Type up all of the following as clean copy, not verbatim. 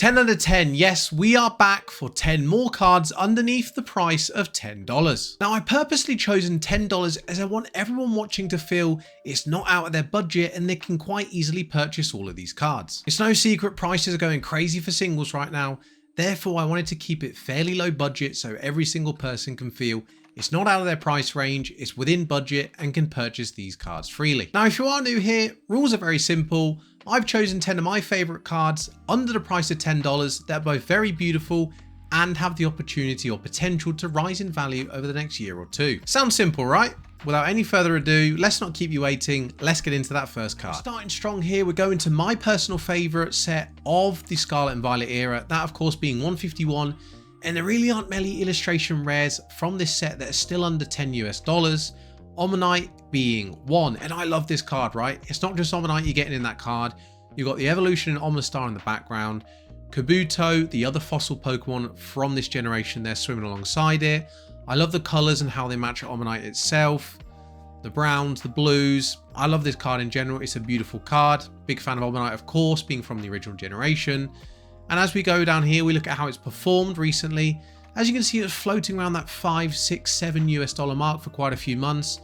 10 out of 10, yes, we are back for 10 more cards underneath the price of $10. Now, I purposely chosen $10 as I want everyone watching to feel it's not out of their budget and they can quite easily purchase all of these cards. It's no secret prices are going crazy for singles right now, therefore I wanted to keep it fairly low budget so every single person can feel it's not out of their price range, it's within budget and can purchase these cards freely. Now, if you are new here, rules are very simple. I've chosen 10 of my favorite cards under the price of $10 that are both very beautiful and have the opportunity or potential to rise in value over the next year or two. Sounds simple, right? Without any further ado, let's not keep you waiting. Let's get into that first card. Starting strong here, we're going to my personal favorite set of the Scarlet and Violet era, that of course being 151. And there really aren't many illustration rares from this set that are still under $10 US. Omanyte being one, and I love this card, right? It's not just Omanyte you're getting in that card. You've got the Evolution and Omastar in the background. Kabuto, the other fossil Pokemon from this generation, they're swimming alongside it. I love the colors and how they match Omanyte itself. The browns, the blues. I love this card in general. It's a beautiful card. Big fan of Omanyte, of course, being from the original generation. And as we go down here, we look at how it's performed recently. As you can see, it was floating around that $5, $6, $7 US mark for quite a few months.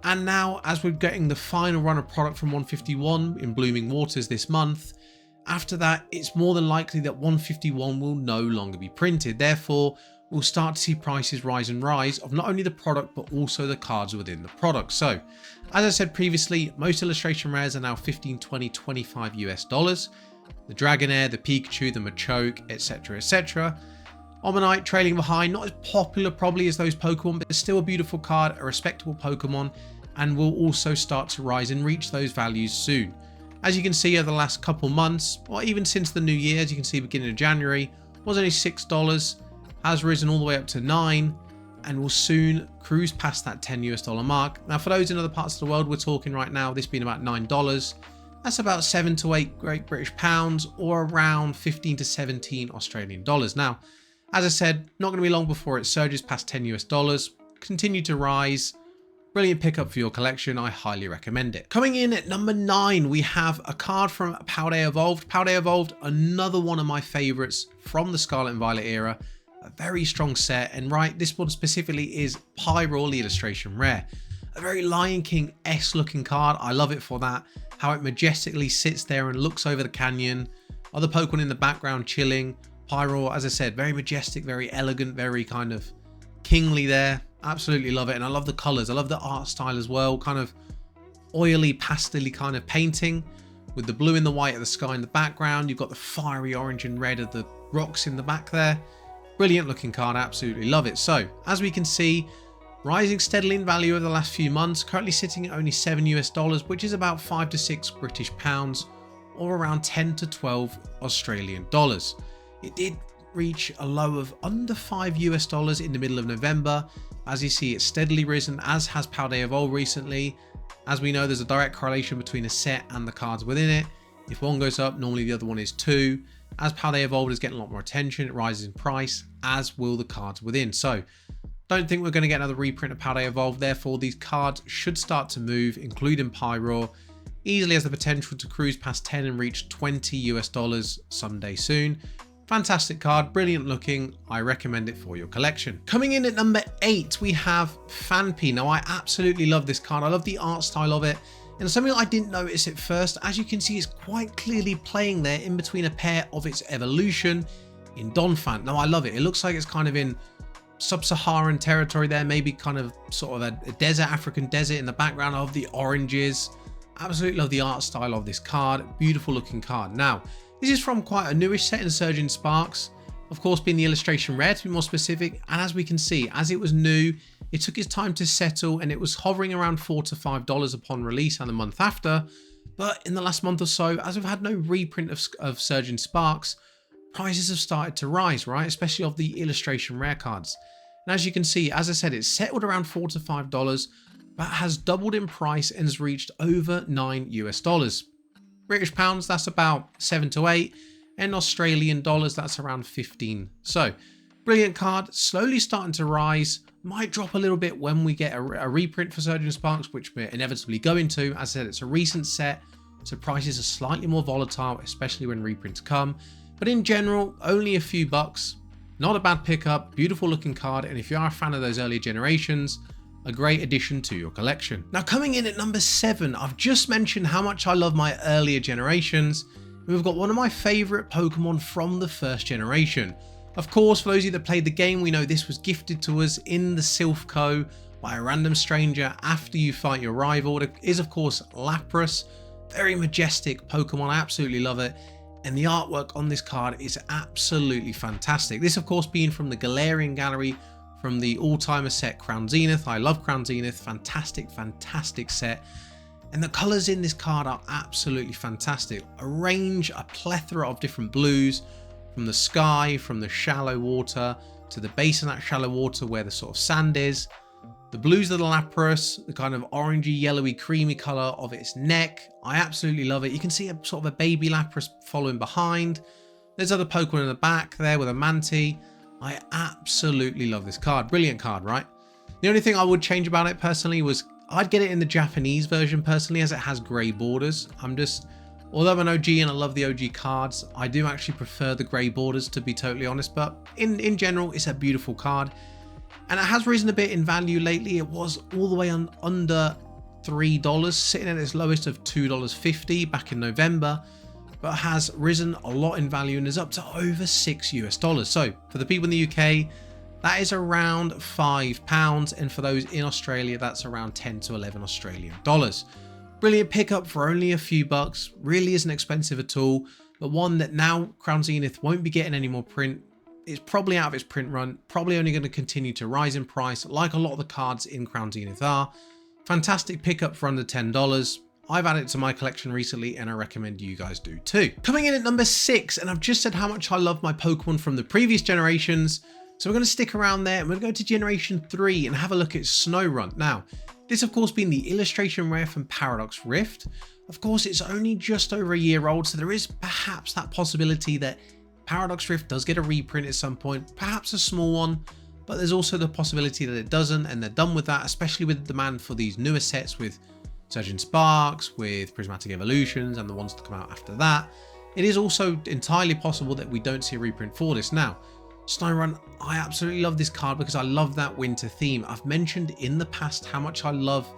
And now, as we're getting the final run of product from 151 in Blooming Waters this month, after that, it's more than likely that 151 will no longer be printed. Therefore, we'll start to see prices rise and rise of not only the product, but also the cards within the product. So, as I said previously, most illustration rares are now 15, 20, 25 US dollars. The Dragonair, the Pikachu, the Machoke, etc, etc. Omanyte trailing behind, not as popular probably as those Pokemon, but it's still a beautiful card, a respectable Pokemon, and will also start to rise and reach those values soon. As you can see over the last couple months, or even since the new year, as you can see beginning of January, was only $6, has risen all the way up to $9, and will soon cruise past that $10 US mark. Now for those in other parts of the world, we're talking right now, this being about $9, that's about 7 to 8 Great British pounds, or around 15 to 17 Australian dollars. Now, as I said, not going to be long before it surges past $10 US, continue to rise. Brilliant pickup for your collection, I highly recommend it. Coming in at number 9, we have a card from Paldea Evolved. Paldea Evolved, another one of my favorites from the Scarlet and Violet era. A very strong set, and right, this one specifically is Pyro, the illustration rare. A very Lion King-esque looking card, I love it for that. How it majestically sits there and looks over the canyon. Other Pokemon in the background chilling. Pyro, as I said, very majestic, very elegant, very kind of kingly there. Absolutely love it, and I love the colors. I love the art style as well, kind of oily, pastel-y kind of painting with the blue and the white of the sky in the background. You've got the fiery orange and red of the rocks in the back there. Brilliant looking card, absolutely love it. So, as we can see, rising steadily in value over the last few months, currently sitting at only $7 US, which is about 5 to 6 British pounds, or around 10 to 12 Australian dollars. It did reach a low of under $5 US in the middle of November. As you see, it's steadily risen, as has Paldea Evolved recently. As we know, there's a direct correlation between a set and the cards within it. If one goes up, normally the other one is too. As Paldea Evolved is getting a lot more attention, it rises in price, as will the cards within. So, don't think we're going to get another reprint of Paldea Evolved. Therefore, these cards should start to move, including Pyro. Easily has the potential to cruise past 10 and reach $20 US someday soon. Fantastic card, brilliant looking. I recommend it for your collection. Coming in at number 8, we have Phanpy. Now, I absolutely love this card. I love the art style of it. And something I didn't notice at first, as you can see, it's quite clearly playing there in between a pair of its evolution in Donphan. Now, I love it. It looks like it's kind of in sub-Saharan territory there, maybe kind of sort of a desert, African desert in the background of the oranges. Absolutely love the art style of this card. Beautiful looking card. Now, this is from quite a newish set in Surging Sparks, of course being the illustration rare to be more specific, and as we can see, as it was new, it took its time to settle and it was hovering around $4 to $5 upon release and the month after, but in the last month or so, as we've had no reprint of Surging Sparks, prices have started to rise, right? Especially of the illustration rare cards. And as you can see, as I said, it's settled around $4 to $5, but has doubled in price and has reached over $9 US. British pounds, that's about 7 to 8, and Australian dollars, that's around 15. So, brilliant card, slowly starting to rise. Might drop a little bit when we get a reprint for Surging Sparks, which we're inevitably going to. As I said, it's a recent set, so prices are slightly more volatile, especially when reprints come. But in general, only a few bucks. Not a bad pickup, beautiful looking card, and if you are a fan of those earlier generations, a great addition to your collection. Now coming in at number 7, I've just mentioned how much I love my earlier generations. We've got one of my favourite Pokemon from the first generation. Of course, for those of you that played the game, we know this was gifted to us in the Silph by a random stranger after you fight your rival. It is of course Lapras. Very majestic Pokemon, I absolutely love it. And the artwork on this card is absolutely fantastic. This of course being from the Galarian Gallery from the all-timer set Crown Zenith. I love Crown Zenith, fantastic set. And the colours in this card are absolutely fantastic. A plethora of different blues, from the sky, from the shallow water, to the base of that shallow water where the sort of sand is. The blues of the Lapras, the kind of orangey, yellowy, creamy colour of its neck. I absolutely love it. You can see a sort of a baby Lapras following behind. There's other Pokemon in the back there with a Manti. I absolutely love this card. Brilliant card, right? The only thing I would change about it personally was I'd get it in the Japanese version personally, as it has grey borders. Although I'm an OG and I love the OG cards, I do actually prefer the grey borders, to be totally honest. But in general, it's a beautiful card. And it has risen a bit in value lately. It was all the way under $3, sitting at its lowest of $2.50 back in November, but has risen a lot in value and is up to over $6 US. So for the people in the UK, that is around £5. And for those in Australia, that's around 10 to 11 Australian dollars. Brilliant pickup for only a few bucks. Really isn't expensive at all, but one that now Crown Zenith won't be getting any more print. It's probably out of its print run, probably only going to continue to rise in price like a lot of the cards in Crown Zenith are. Fantastic pickup for under $10. I've added it to my collection recently and I recommend you guys do too. Coming in at number 6, and I've just said how much I love my Pokemon from the previous generations, so we're going to stick around there and we're going to go to generation 3 and have a look at Snorunt. Now, this of course being the illustration rare from Paradox Rift. Of course, it's only just over a year old, so there is perhaps that possibility that Paradox Rift does get a reprint at some point, perhaps a small one, but there's also the possibility that it doesn't, and they're done with that, especially with the demand for these newer sets with Surging Sparks, with Prismatic Evolutions, and the ones to come out after that. It is also entirely possible that we don't see a reprint for this. Now, Snorunt, I absolutely love this card because I love that winter theme. I've mentioned in the past how much I love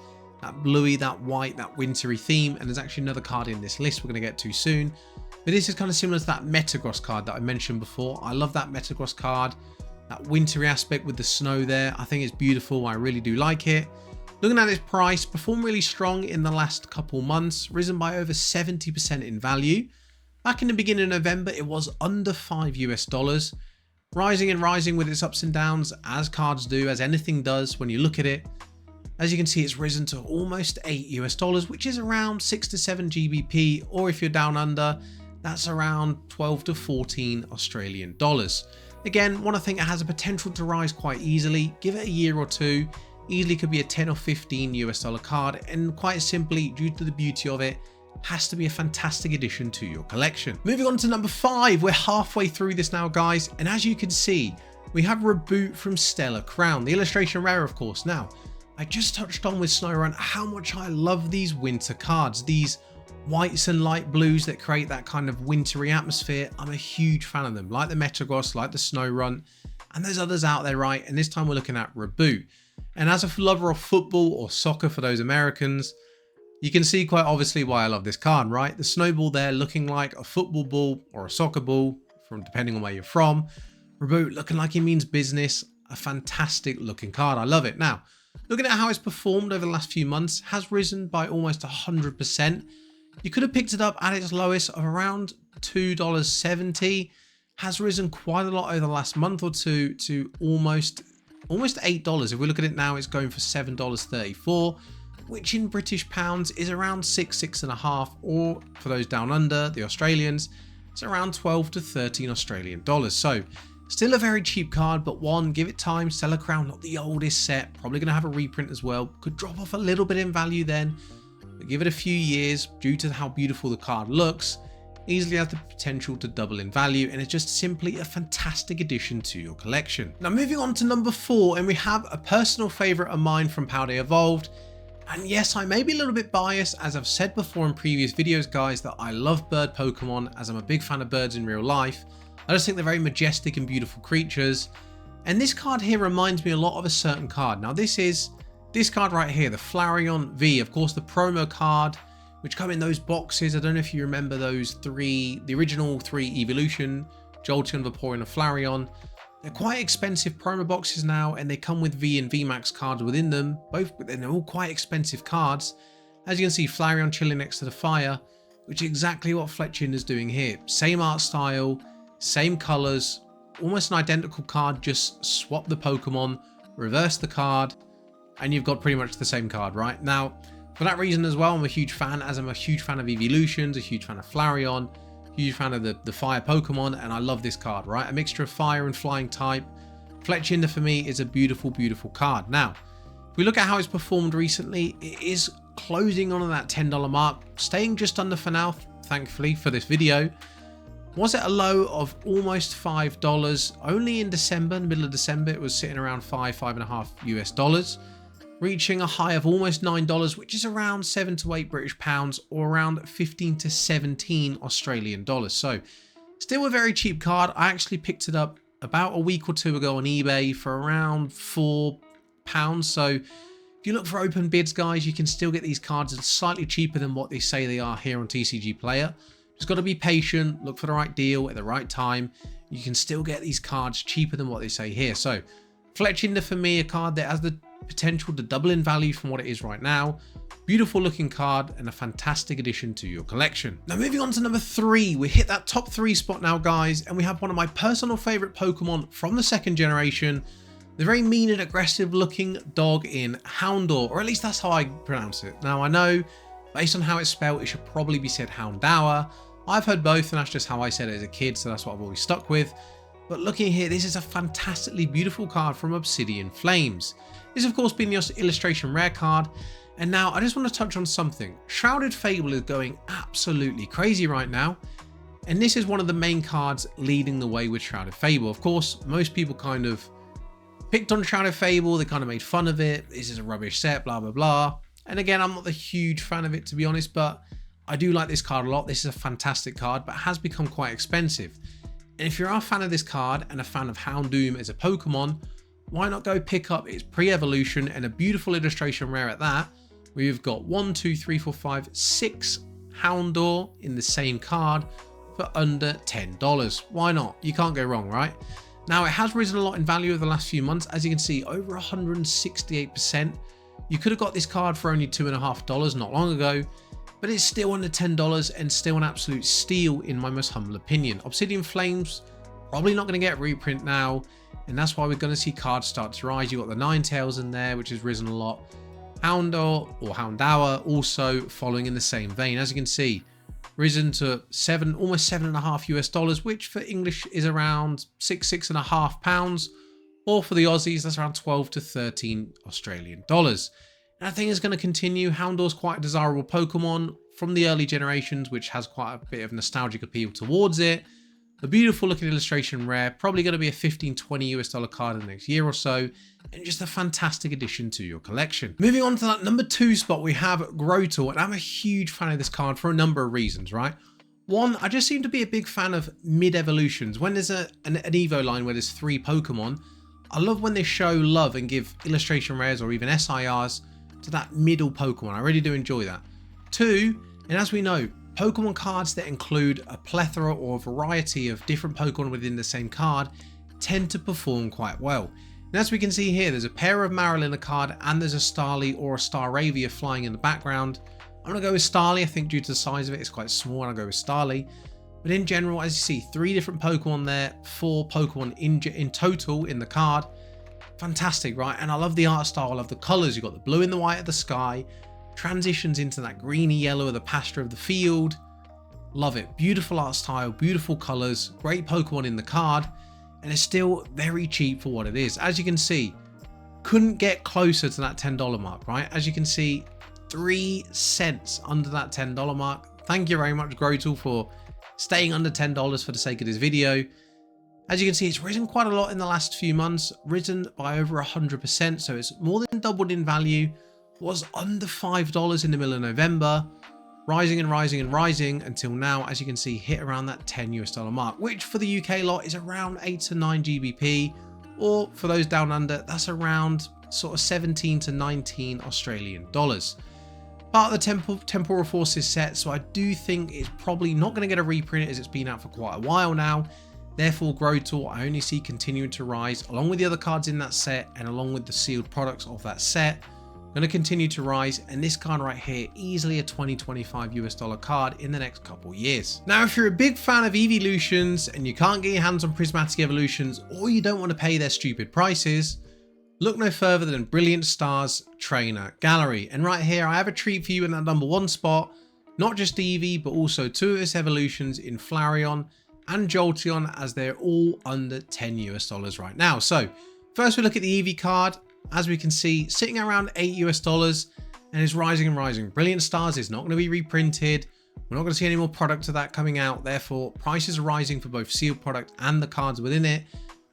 that bluey, that white, that wintry theme, and there's actually another card in this list we're going to get to soon. But this is kind of similar to that Metagross card that I mentioned before. I love that Metagross card, that wintry aspect with the snow there. I think it's beautiful. I really do like it. Looking at its price, performed really strong in the last couple months, risen by over 70% in value. Back in the beginning of November, it was under $5 US. Rising and rising with its ups and downs, as cards do, as anything does when you look at it. As you can see, it's risen to almost $8 US, which is around 6 to 7 GBP, or if you're down under, that's around 12 to 14 Australian dollars. Again, one I think it has a potential to rise quite easily. Give it a year or two, easily could be a 10 or 15 US dollar card, and quite simply, due to the beauty of it, has to be a fantastic addition to your collection. Moving on to number 5, we're halfway through this now, guys, and as you can see, we have Reboot from Stellar Crown, the illustration rare, of course. Now, I just touched on with Snorunt how much I love these winter cards, these whites and light blues that create that kind of wintry atmosphere. I'm a huge fan of them, like the Metagross, like the Snorunt, and there's others out there, right? And this time we're looking at Reboot. And as a lover of football or soccer for those Americans, you can see quite obviously why I love this card, right? The snowball there looking like a football ball or a soccer ball, from depending on where you're from. Reboot looking like it means business. A fantastic looking card. I love it. Now, looking at how it's performed over the last few months, has risen by almost 100%. You could have picked it up at its lowest of around $2.70. Has risen quite a lot over the last month or two to almost $8. If we look at it now, it's going for $7.34. which in British pounds is around 6.5, or for those down under, the Australians, it's around 12 to 13 Australian dollars. So still a very cheap card, but one, give it time. Stellar Crown, not the oldest set, probably going to have a reprint as well. Could drop off a little bit in value then, but give it a few years due to how beautiful the card looks. Easily has the potential to double in value, and it's just simply a fantastic addition to your collection. Now moving on to number 4, and we have a personal favourite of mine from Paldea Evolved, And yes, I may be a little bit biased, as I've said before in previous videos, guys, that I love bird Pokemon, as I'm a big fan of birds in real life. I just think they're very majestic and beautiful creatures. And this card here reminds me a lot of a certain card. Now this is this card right here, the Flareon V, of course the promo card, which come in those boxes. I don't know if you remember those three, the original three Evolution, Jolteon, Vaporeon and Flareon. They're quite expensive promo boxes now, and they come with V and VMAX cards within them, both, and they're all quite expensive cards. As you can see, Flareon chilling next to the fire, which is exactly what Fletching is doing here. Same art style, same colours, almost an identical card, just swap the Pokemon, reverse the card, and you've got pretty much the same card, right? Now, for that reason as well, I'm a huge fan, as I'm a huge fan of Evolutions, a huge fan of Flareon, huge fan of the fire Pokemon, and I love this card, right? A mixture of fire and flying type. Fletchinder for me is a beautiful, beautiful card. Now, if we look at how it's performed recently, it is closing on that $10 mark, staying just under for now, thankfully, for this video. Was it a low of almost $5? Only in December, in the middle of December, it was sitting around $5.5 US, reaching a high of almost $9, which is around 7 to 8 British pounds, or around 15 to 17 Australian dollars. So still a very cheap card. I actually picked it up about a week or two ago on eBay for around £4. So if you look for open bids, guys, you can still get these cards slightly cheaper than what they say they are here on TCG Player. Just got to be patient, look for the right deal at the right time. You can still get these cards cheaper than what they say here. So Fletchinder for me, a card that has the potential to double in value from what it is right now. Beautiful looking card and a fantastic addition to your collection. Now moving on to number 3, we hit that top 3 spot now, guys, and we have one of my personal favorite Pokemon from the 2nd generation, the very mean and aggressive looking dog in Houndour, or at least that's how I pronounce it. Now I know based on how it's spelled, it should probably be said Houndour. I've heard both, and that's just how I said it as a kid, so that's what I've always stuck with. But looking here, this is a fantastically beautiful card from Obsidian Flames. This, of course, being the illustration rare card. And now I just want to touch on something. Shrouded Fable is going absolutely crazy right now. And this is one of the main cards leading the way with Shrouded Fable. Of course, most people kind of picked on Shrouded Fable. They kind of made fun of it. This is a rubbish set, blah, blah, blah. And again, I'm not a huge fan of it, to be honest, but I do like this card a lot. This is a fantastic card, but has become quite expensive. And if you're a fan of this card and a fan of Houndour as a Pokemon, why not go pick up its pre-evolution and a beautiful illustration rare at that, where you've got 1, 2, 3, 4, 5, 6 Houndour in the same card for under $10. Why not? You can't go wrong, right? Now, it has risen a lot in value over the last few months. As you can see, over 168%. You could have got this card for only $2.50 not long ago, but it's still under $10 and still an absolute steal in my most humble opinion. Obsidian Flames, probably not going to get a reprint now, and that's why we're going to see cards start to rise. You've got the Ninetales in there, which has risen a lot. Houndour or Houndour also following in the same vein. As you can see, risen to almost $7.5 US, which for English is around £6.5 pounds, or for the Aussies, that's around 12 to 13 Australian dollars. And I think it's going to continue. Houndour's quite a desirable Pokemon from the early generations, which has quite a bit of nostalgic appeal towards it. A beautiful looking illustration rare, probably going to be a $15-20 US card in the next year or so, and just a fantastic addition to your collection. Moving on to that number 2 spot, we have Grotle, and I'm a huge fan of this card for a number of reasons, right? One, I just seem to be a big fan of mid-evolutions. When there's an Evo line where there's 3 Pokemon, I love when they show love and give illustration rares or even SIRs to that middle Pokemon. I really do enjoy that. 2, and as we know, Pokemon cards that include a plethora or a variety of different Pokemon within the same card tend to perform quite well. And as we can see here, there's a pair of Marill in the card, and there's a Starly or a Staravia flying in the background. I'm going to go with Starly. I think due to the size of it, it's quite small, and I'll go with Starly. But in general, as you see, 3 different Pokemon there, 4 Pokemon in total in the card. Fantastic, right? And I love the art style, I love the colours. You've got the blue and the white of the sky, transitions into that greeny yellow of the pasture of the field. Love it. Beautiful art style, beautiful colours, great Pokemon in the card, and it's still very cheap for what it is. As you can see, couldn't get closer to that $10 mark, right? As you can see, 3 cents under that $10 mark. Thank you very much, Grotle, for staying under $10 for the sake of this video. As you can see, it's risen quite a lot in the last few months, risen by over 100%, so it's more than doubled in value. was under $5 in the middle of November, rising and rising and rising until now, as you can see, hit around that $10 mark, which for the UK lot is around 8 to 9 GBP, or for those down under, that's around sort of 17 to 19 Australian dollars. Part of the Temporal Forces set, so I do think it's probably not going to get a reprint as it's been out for quite a while now. Therefore, Growtor I only see continuing to rise, along with the other cards in that set and along with the sealed products of that set. Going to continue to rise, and this card right here, easily a $20-25 card in the next couple years. Now, if you're a big fan of Evolutions and you can't get your hands on Prismatic Evolutions, or you don't want to pay their stupid prices, look no further than Brilliant Stars Trainer Gallery. And right here, I have a treat for you in that #1 spot. Not just Eevee, but also 2 of its evolutions in Flareon and Jolteon, as they're all under $10 right now. So first we look at the Eevee card. As we can see, sitting around $8 and is rising and rising. Brilliant Stars is not going to be reprinted. We're not going to see any more product of that coming out. Therefore, prices are rising for both sealed product and the cards within it.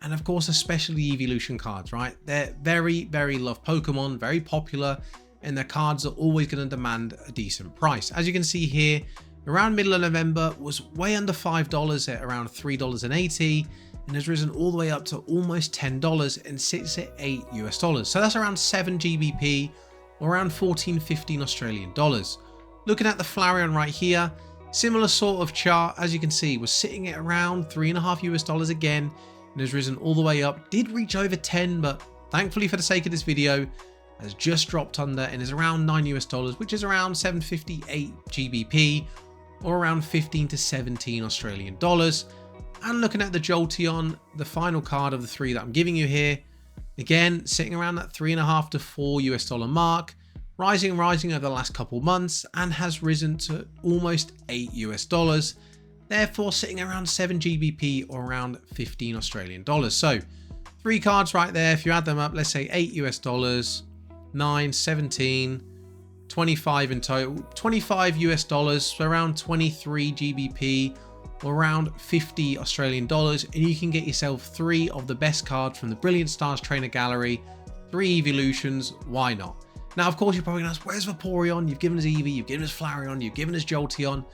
And of course, especially Evolution cards, right? They're very, very loved Pokemon, very popular, and their cards are always going to demand a decent price. As you can see here, around middle of November was way under $5 at around $3.80. And has risen all the way up to almost $10 and sits at $8. So that's around 7 GBP or around 14-15 Australian dollars. Looking at the Flareon right here, similar sort of chart, as you can see, was sitting at around $3.50 again and has risen all the way up. Did reach over 10, but thankfully for the sake of this video, has just dropped under and is around $9, which is around 758 GBP or around 15 to 17 Australian dollars. And looking at the Jolteon, the final card of the 3 that I'm giving you here, again, sitting around that $3.50 to $4 mark, rising and rising over the last couple months and has risen to almost $8. Therefore, sitting around 7 GBP or around 15 Australian dollars. So 3 cards right there. If you add them up, let's say $8, 9, 17, 25 in total, $25, so around 23 GBP. Or around 50 Australian dollars, and you can get yourself 3 of the best cards from the Brilliant Stars Trainer Gallery, 3 Evolutions. Why not? Now, of course, you're probably going to ask, where's Vaporeon? You've given us Eevee, you've given us Flareon, you've given us Jolteon.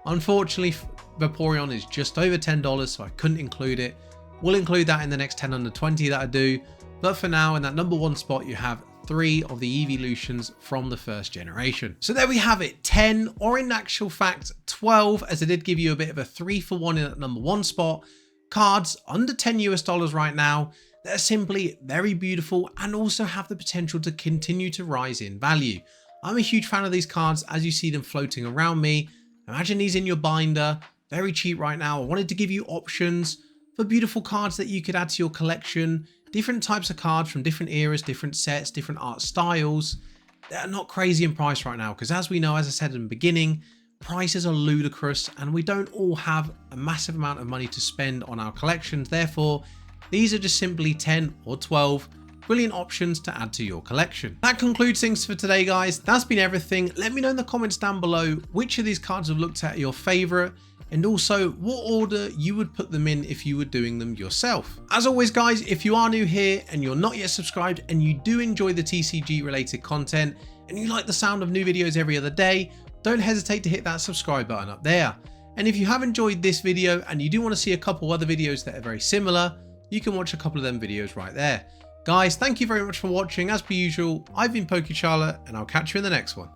Unfortunately, Vaporeon is just over $10, so I couldn't include it. We'll include that in the next 10 under 20 that I do. But for now, in that #1 spot, you have 3 of the Evolutions from the first generation. So there we have it, 10, or in actual fact 12, as I did give you a bit of a 3-for-1 in that #1 spot, cards under $10 right now that are simply very beautiful and also have the potential to continue to rise in value. I'm a huge fan of these cards as you see them floating around me. Imagine these in your binder, very cheap right now. I wanted to give you options for beautiful cards that you could add to your collection. Different types of cards from different eras, different sets, different art styles that are not crazy in price right now. Because as we know, as I said in the beginning, prices are ludicrous and we don't all have a massive amount of money to spend on our collections. Therefore, these are just simply 10 or 12 brilliant options to add to your collection. That concludes things for today, guys. That's been everything. Let me know in the comments down below which of these cards I've looked at are your favorite, and also what order you would put them in if you were doing them yourself. As always, guys, if you are new here and you're not yet subscribed and you do enjoy the TCG related content and you like the sound of new videos every other day, don't hesitate to hit that subscribe button up there. And if you have enjoyed this video and you do want to see a couple other videos that are very similar, you can watch a couple of them videos right there. Guys, thank you very much for watching. As per usual, I've been PokeCharlotte and I'll catch you in the next one.